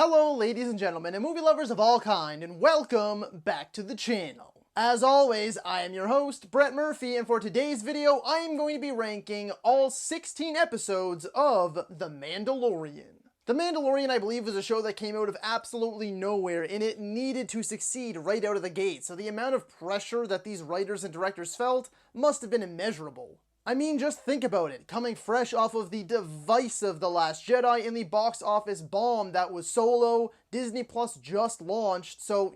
Hello ladies and gentlemen and movie lovers of all kind, and welcome back to the channel. As always, I am your host, Brett Murphy, and for today's video, I am going to be ranking all 16 episodes of The Mandalorian. The Mandalorian, I believe, was a show that came out of absolutely nowhere, and it needed to succeed right out of the gate, so the amount of pressure that these writers and directors felt must have been immeasurable. I mean, just think about it, coming fresh off of the divisive The Last Jedi and the box office bomb that was Solo, Disney Plus just launched, so,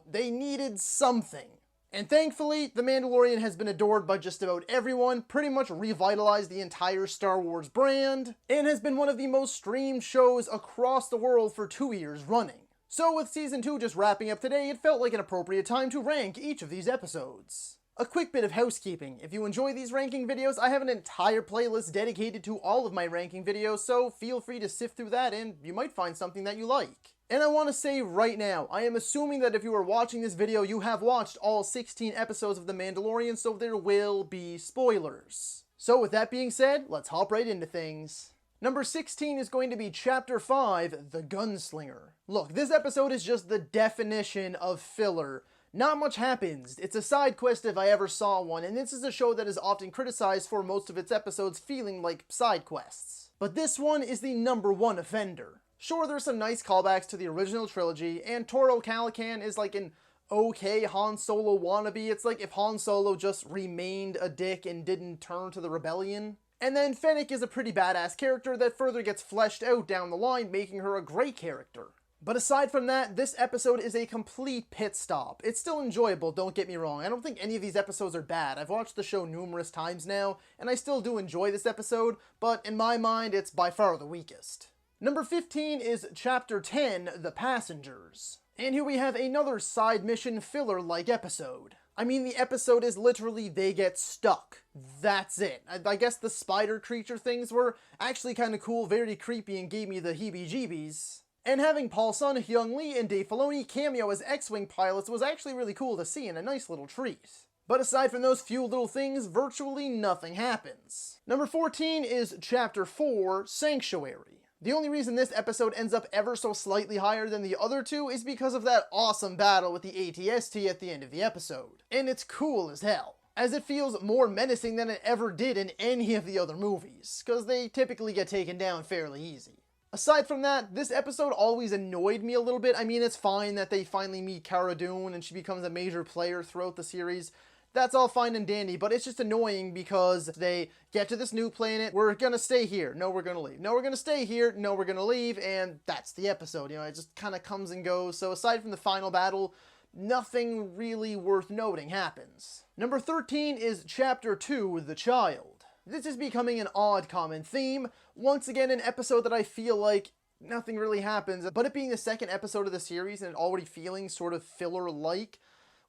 they needed something. And thankfully, The Mandalorian has been adored by just about everyone, pretty much revitalized the entire Star Wars brand, and has been one of the most streamed shows across the world for 2 years running. So with Season 2 just wrapping up today, it felt like an appropriate time to rank each of these episodes. A quick bit of housekeeping. If you enjoy these ranking videos, I have an entire playlist dedicated to all of my ranking videos, so feel free to sift through that and you might find something that you like. And I want to say right now, I am assuming that if you are watching this video, you have watched all 16 episodes of The Mandalorian, so there will be spoilers. So with that being said, let's hop right into things. Number 16 is going to be Chapter 5, The Gunslinger. Look, this episode is just the definition of filler. Not much happens. It's a side quest if I ever saw one, and this is a show that is often criticized for most of its episodes feeling like side quests. But this one is the #1 offender. Sure, there's some nice callbacks to the original trilogy, and Toro Calican is like an okay Han Solo wannabe. It's like if Han Solo just remained a dick and didn't turn to the rebellion. And then Fennec is a pretty badass character that further gets fleshed out down the line, making her a great character. But aside from that, this episode is a complete pit stop. It's still enjoyable, don't get me wrong. I don't think any of these episodes are bad. I've watched the show numerous times now, and I still do enjoy this episode, but in my mind, it's by far the weakest. Number 15 is Chapter 10, The Passengers. And here we have another side mission filler-like episode. I mean, the episode is literally they get stuck. That's it. I guess the spider creature things were actually kind of cool, very creepy, and gave me the heebie-jeebies. And having Paul Sun, Hyung Lee, and Dave Filoni cameo as X-Wing pilots was actually really cool to see and a nice little treat. But aside from those few little things, virtually nothing happens. Number 14 is Chapter 4, Sanctuary. The only reason this episode ends up ever so slightly higher than the other two is because of that awesome battle with the ATST at the end of the episode. And it's cool as hell, as it feels more menacing than it ever did in any of the other movies, because they typically get taken down fairly easy. Aside from that, this episode always annoyed me a little bit. I mean, it's fine that they finally meet Cara Dune and she becomes a major player throughout the series. That's all fine and dandy, but it's just annoying because they get to this new planet, we're gonna stay here, no we're gonna leave, no we're gonna stay here, no we're gonna leave, and that's the episode, it just kind of comes and goes. So aside from the final battle, nothing really worth noting happens. Number 13 is Chapter 2, The Child. This is becoming an odd common theme. Once again, an episode that I feel like nothing really happens, but it being the second episode of the series and it already feeling sort of filler-like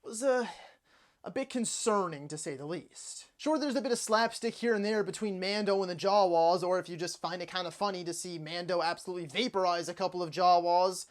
was a bit concerning, to say the least. Sure, there's a bit of slapstick here and there between Mando and the Jawas, or if you just find it kind of funny to see Mando absolutely vaporize a couple of Jawas,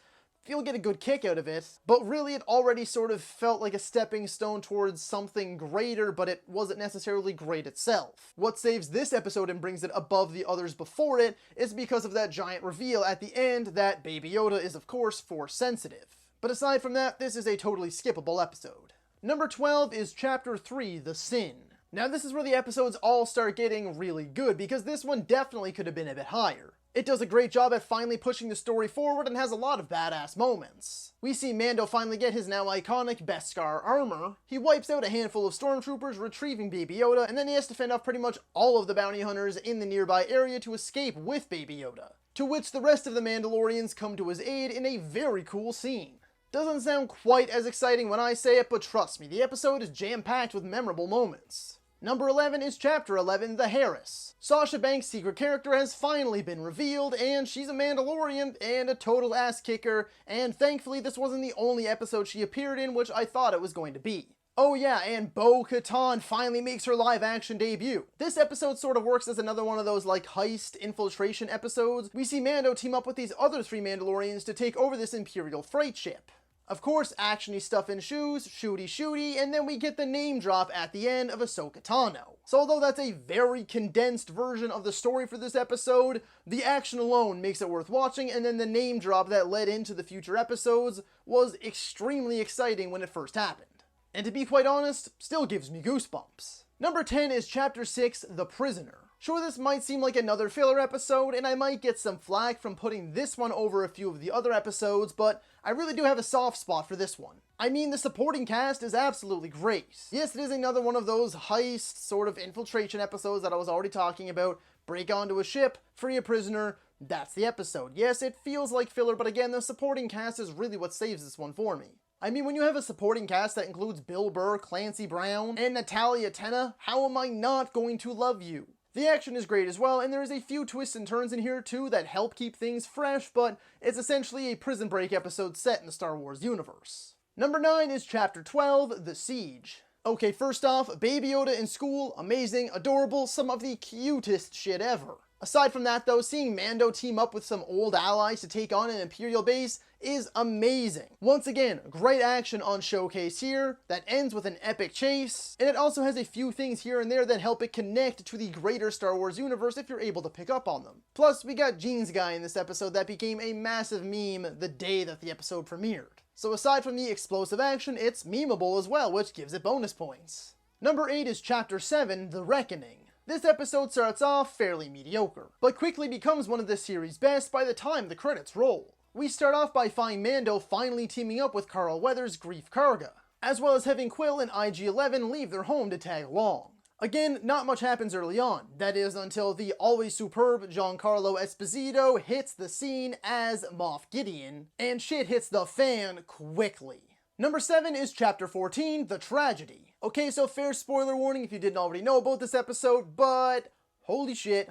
you'll get a good kick out of it. But really, it already sort of felt like a stepping stone towards something greater, but it wasn't necessarily great itself. What saves this episode and brings it above the others before it is because of that giant reveal at the end that Baby Yoda is, of course, Force sensitive. But aside from that, this is a totally skippable episode. Number 12 is Chapter 3, The Sin. Now this is where the episodes all start getting really good, because this one definitely could have been a bit higher. It does a great job at finally pushing the story forward and has a lot of badass moments. We see Mando finally get his now iconic Beskar armor. He wipes out a handful of stormtroopers, retrieving Baby Yoda, and then he has to fend off pretty much all of the bounty hunters in the nearby area to escape with Baby Yoda. To which the rest of the Mandalorians come to his aid in a very cool scene. Doesn't sound quite as exciting when I say it, but trust me, the episode is jam-packed with memorable moments. Number 11 is Chapter 11, The Heiress. Sasha Banks' secret character has finally been revealed, and she's a Mandalorian and a total ass kicker, and thankfully this wasn't the only episode she appeared in, which I thought it was going to be. Oh yeah, and Bo-Katan finally makes her live-action debut. This episode sort of works as another one of those like heist infiltration episodes. We see Mando team up with these other 3 Mandalorians to take over this Imperial freight ship. Of course, actiony stuff ensues, shooty, and then we get the name drop at the end of Ahsoka Tano. So although that's a very condensed version of the story for this episode, the action alone makes it worth watching, and then the name drop that led into the future episodes was extremely exciting when it first happened. And to be quite honest, still gives me goosebumps. Number 10 is Chapter 6, The Prisoner. Sure, this might seem like another filler episode, and I might get some flack from putting this one over a few of the other episodes, but I really do have a soft spot for this one. I mean, the supporting cast is absolutely great. Yes, it is another one of those heist sort of infiltration episodes that I was already talking about. Break onto a ship, free a prisoner, that's the episode. Yes, it feels like filler, but again, the supporting cast is really what saves this one for me. I mean, when you have a supporting cast that includes Bill Burr, Clancy Brown, and Natalia Tena, how am I not going to love you? The action is great as well, and there is a few twists and turns in here too that help keep things fresh, but it's essentially a Prison Break episode set in the Star Wars universe. Number 9 is Chapter 12, The Siege. Okay, first off, Baby Yoda in school, amazing, adorable, some of the cutest shit ever. Aside from that though, seeing Mando team up with some old allies to take on an Imperial base is amazing. Once again, great action on Showcase here that ends with an epic chase, and it also has a few things here and there that help it connect to the greater Star Wars universe if you're able to pick up on them. Plus, we got Jeans Guy in this episode that became a massive meme the day that the episode premiered. So aside from the explosive action, it's memeable as well, which gives it bonus points. Number 8 is Chapter 7, The Reckoning. This episode starts off fairly mediocre, but quickly becomes one of the series' best by the time the credits roll. We start off by finding Mando finally teaming up with Carl Weathers' Grief Karga, as well as having Quill and IG-11 leave their home to tag along. Again, not much happens early on, that is until the always superb Giancarlo Esposito hits the scene as Moff Gideon, and shit hits the fan quickly. Number 7 is Chapter 14, The Tragedy. Okay, so fair spoiler warning if you didn't already know about this episode, but holy shit,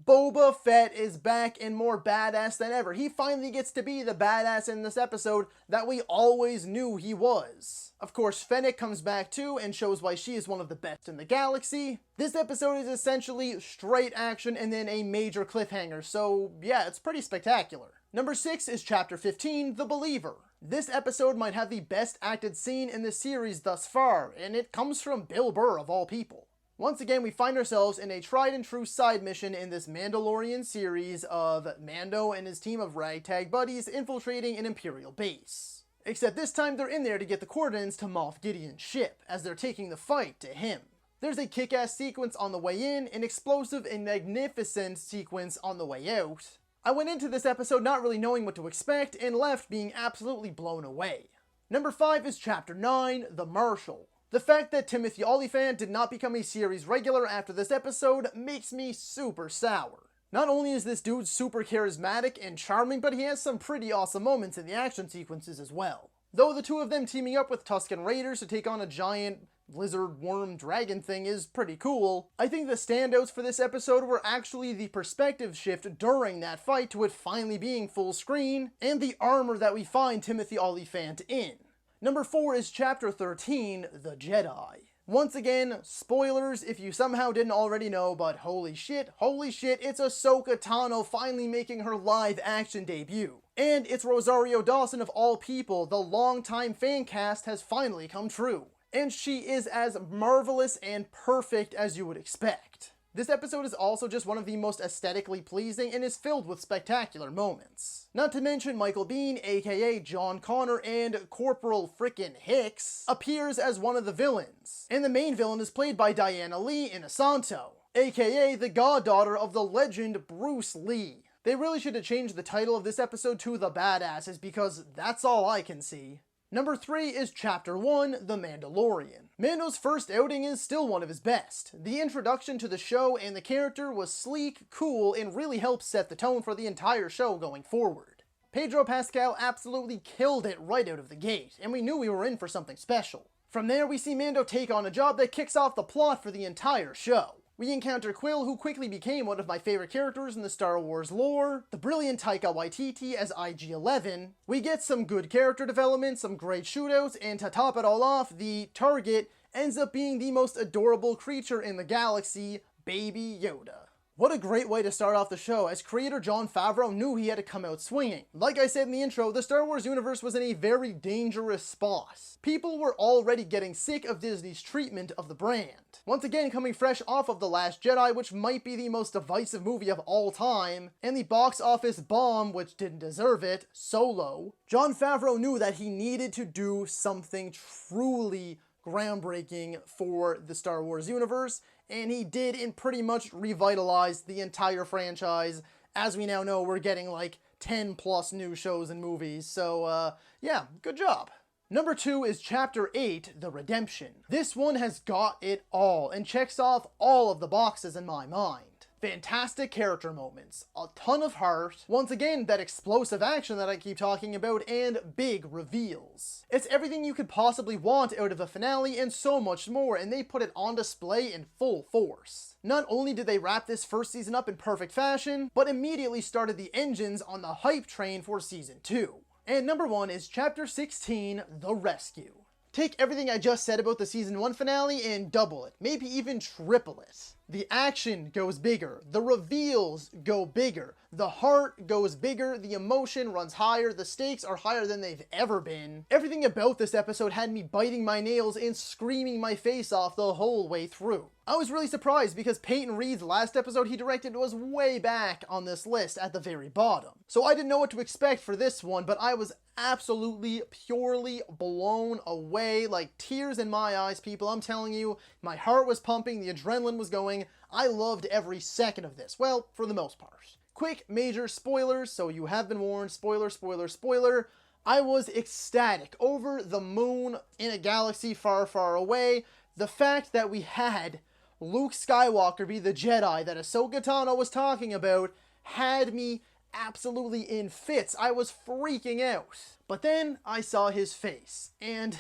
Boba Fett is back and more badass than ever. He finally gets to be the badass in this episode that we always knew he was. Of course, Fennec comes back too and shows why she is one of the best in the galaxy. This episode is essentially straight action and then a major cliffhanger, so yeah, it's pretty spectacular. Number 6 is Chapter 15, The Believer. This episode might have the best acted scene in the series thus far, and it comes from Bill Burr of all people. Once again, we find ourselves in a tried and true side mission in this Mandalorian series of Mando and his team of ragtag buddies infiltrating an Imperial base. Except this time they're in there to get the coordinates to Moff Gideon's ship, as they're taking the fight to him. There's a kick-ass sequence on the way in, an explosive and magnificent sequence on the way out. I went into this episode not really knowing what to expect and left being absolutely blown away. Number 5 is Chapter 9, The Marshal. The fact that Timothy Olyphant did not become a series regular after this episode makes me super sour. Not only is this dude super charismatic and charming, but he has some pretty awesome moments in the action sequences as well. Though the two of them teaming up with Tusken Raiders to take on a giant lizard worm dragon thing is pretty cool, I think the standouts for this episode were actually the perspective shift during that fight to it finally being full screen, and the armor that we find Timothy Olyphant in. Number 4 is Chapter 13, The Jedi. Once again, spoilers if you somehow didn't already know, but holy shit, it's Ahsoka Tano finally making her live action debut. And it's Rosario Dawson of all people, the longtime fan cast has finally come true. And she is as marvelous and perfect as you would expect. This episode is also just one of the most aesthetically pleasing and is filled with spectacular moments. Not to mention Michael Biehn, aka John Connor, and Corporal frickin' Hicks appears as one of the villains. And the main villain is played by Diana Lee Inosanto, aka the goddaughter of the legend Bruce Lee. They really should have changed the title of this episode to The Badasses because that's all I can see. Number 3 is Chapter 1, The Mandalorian. Mando's first outing is still one of his best. The introduction to the show and the character was sleek, cool, and really helped set the tone for the entire show going forward. Pedro Pascal absolutely killed it right out of the gate, and we knew we were in for something special. From there, we see Mando take on a job that kicks off the plot for the entire show. We encounter Quill, who quickly became one of my favorite characters in the Star Wars lore, the brilliant Taika Waititi as IG-11, we get some good character development, some great shootouts, and to top it all off, the target ends up being the most adorable creature in the galaxy, Baby Yoda. What a great way to start off the show, as creator Jon Favreau knew he had to come out swinging. Like I said in the intro, the Star Wars universe was in a very dangerous spot. People were already getting sick of Disney's treatment of the brand. Once again, coming fresh off of The Last Jedi, which might be the most divisive movie of all time, and the box office bomb, which didn't deserve it, Solo, Jon Favreau knew that he needed to do something truly groundbreaking for the Star Wars universe, and he did, and pretty much revitalized the entire franchise. As we now know, we're getting like 10 plus new shows and movies, so yeah, good job. Number 2 is Chapter 8, The Redemption. This one has got it all, and checks off all of the boxes in my mind. Fantastic character moments, a ton of heart, once again that explosive action that I keep talking about, and big reveals. It's everything you could possibly want out of a finale and so much more, and they put it on display in full force. Not only did they wrap this first season up in perfect fashion, but immediately started the engines on the hype train for season 2. And number 1 is Chapter 16, The Rescue. Take everything I just said about the season 1 finale and double it, maybe even triple it. The action goes bigger, the reveals go bigger, the heart goes bigger, the emotion runs higher, the stakes are higher than they've ever been. Everything about this episode had me biting my nails and screaming my face off the whole way through. I was really surprised because Peyton Reed's last episode he directed was way back on this list at the very bottom. So I didn't know what to expect for this one, but I was absolutely, purely blown away, like tears in my eyes, people. I'm telling you, my heart was pumping, the adrenaline was going. I loved every second of this. Well, for the most part. Quick major spoilers, so you have been warned. Spoiler, spoiler, spoiler. I was ecstatic, over the moon, in a galaxy far, far away. The fact that we had Luke Skywalker be the Jedi that Ahsoka Tano was talking about had me absolutely in fits. I was freaking out. But then I saw his face, and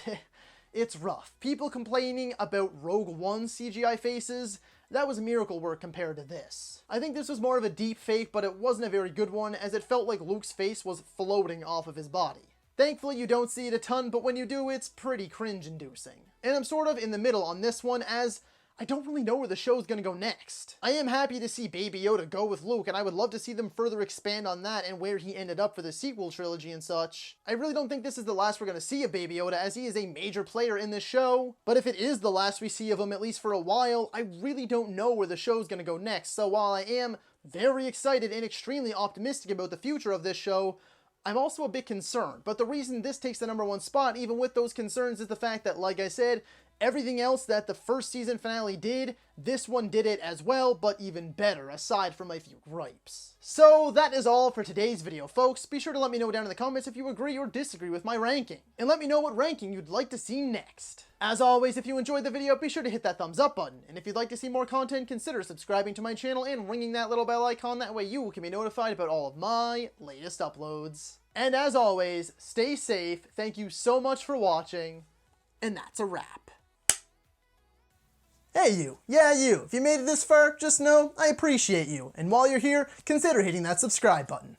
it's rough. People complaining about Rogue One CGI faces, that was miracle work compared to this. I think this was more of a deep fake, but it wasn't a very good one, as it felt like Luke's face was floating off of his body. Thankfully you don't see it a ton, but when you do, it's pretty cringe-inducing. And I'm sort of in the middle on this one, as I don't really know where the show's gonna go next. I am happy to see Baby Yoda go with Luke, and I would love to see them further expand on that and where he ended up for the sequel trilogy and such. I really don't think this is the last we're gonna see of Baby Yoda, as he is a major player in this show. But if it is the last we see of him, at least for a while, I really don't know where the show's gonna go next. So while I am very excited and extremely optimistic about the future of this show, I'm also a bit concerned. But the reason this takes the number 1 spot, even with those concerns, is the fact that, like I said, everything else that the first season finale did, this one did it as well, but even better, aside from a few gripes. So that is all for today's video, folks. Be sure to let me know down in the comments if you agree or disagree with my ranking, and let me know what ranking you'd like to see next. As always, if you enjoyed the video, be sure to hit that thumbs up button, and if you'd like to see more content, consider subscribing to my channel and ringing that little bell icon. That way you can be notified about all of my latest uploads. And as always, stay safe, thank you so much for watching, and that's a wrap. Hey you, yeah you, if you made it this far, just know I appreciate you, and while you're here, consider hitting that subscribe button.